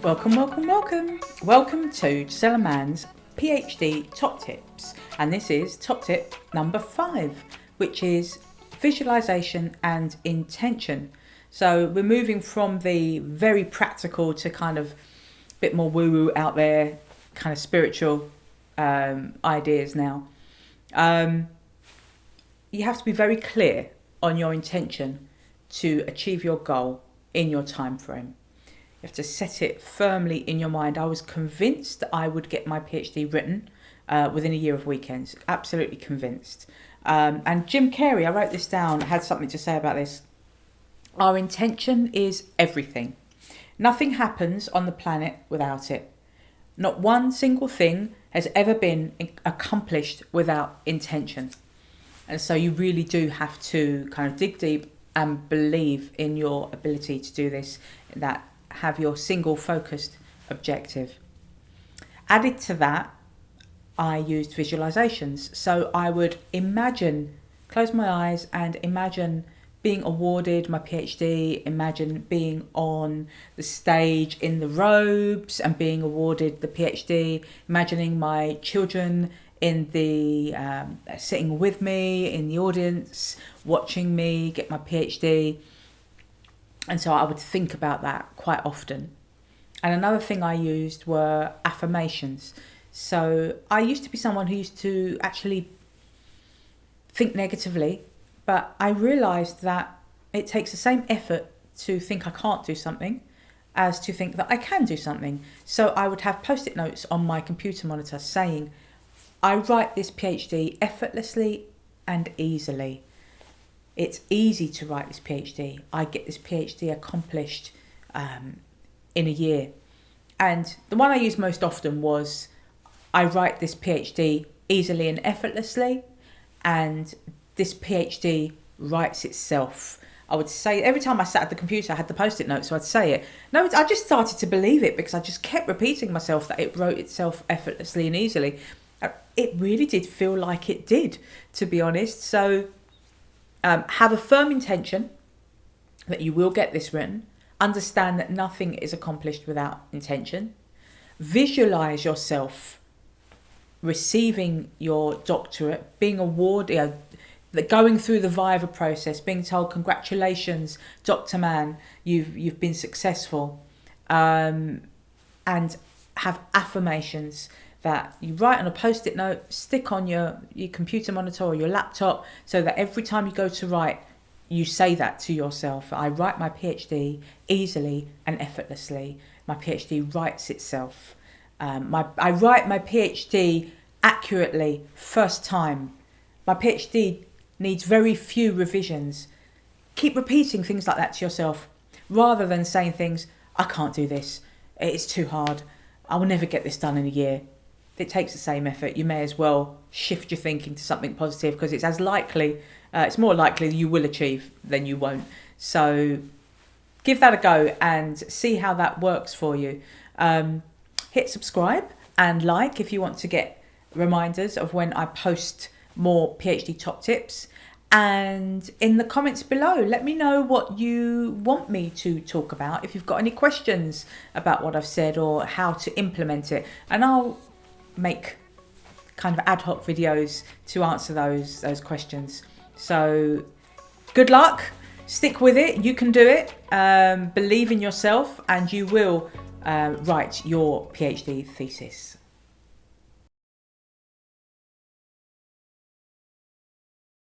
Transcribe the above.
Welcome, welcome, welcome. Welcome to Gisela Mann's PhD Top Tips. And this is top tip number 5, which is visualization and intention. So we're moving from the very practical to kind of a bit more woo-woo out there, kind of spiritual ideas now. You have to be very clear on your intention to achieve your goal in your time frame. You have to set it firmly in your mind. I was convinced that I would get my PhD written within a year of weekends. Absolutely convinced. And Jim Carrey, I wrote this down, had something to say about this. Our intention is everything. Nothing happens on the planet without it. Not one single thing has ever been accomplished without intention. And so you really do have to kind of dig deep and believe in your ability to do this, that have your single focused objective. Added to that, I used visualizations. So I would close my eyes and imagine being awarded my PhD, imagine being on the stage in the robes and being awarded the PhD, imagining my children in the sitting with me in the audience, watching me get my PhD. And so I would think about that quite often. And another thing I used were affirmations. So I used to be someone who used to actually think negatively, but I realised that it takes the same effort to think I can't do something as to think that I can do something. So I would have Postit Notes on my computer monitor saying, I write this PhD effortlessly and easily. It's easy to write this PhD. I get this PhD accomplished in a year. And the one I used most often was, I write this PhD easily and effortlessly, and this PhD writes itself. I would say every time I sat at the computer, I had the Post-it notes, so I'd say it. No, I just started to believe it because I just kept repeating myself that it wrote itself effortlessly and easily. It really did feel like it did, to be honest. So have a firm intention that you will get this written. Understand that nothing is accomplished without intention. Visualize yourself receiving your doctorate, being awarded, going through the Viva process, being told, congratulations, Dr. Mann, you've been successful. And have affirmations that you write on a Post-it note, stick on your computer monitor or your laptop, so that every time you go to write, you say that to yourself. I write my PhD easily and effortlessly. My PhD writes itself. I write my PhD accurately first time. My PhD needs very few revisions. Keep repeating things like that to yourself, rather than saying things, I can't do this, it's too hard, I will never get this done in a year. It takes the same effort. You may as well shift your thinking to something positive, because it's it's more likely you will achieve than you won't. So give that a go and see how that works for you. Hit subscribe and like if you want to get reminders of when I post more PhD top tips. And in the comments below, let me know what you want me to talk about, if you've got any questions about what I've said or how to implement it. And I'll make kind of ad hoc videos to answer those questions. So good luck, stick with it, you can do it, believe in yourself, and you will write your PhD thesis.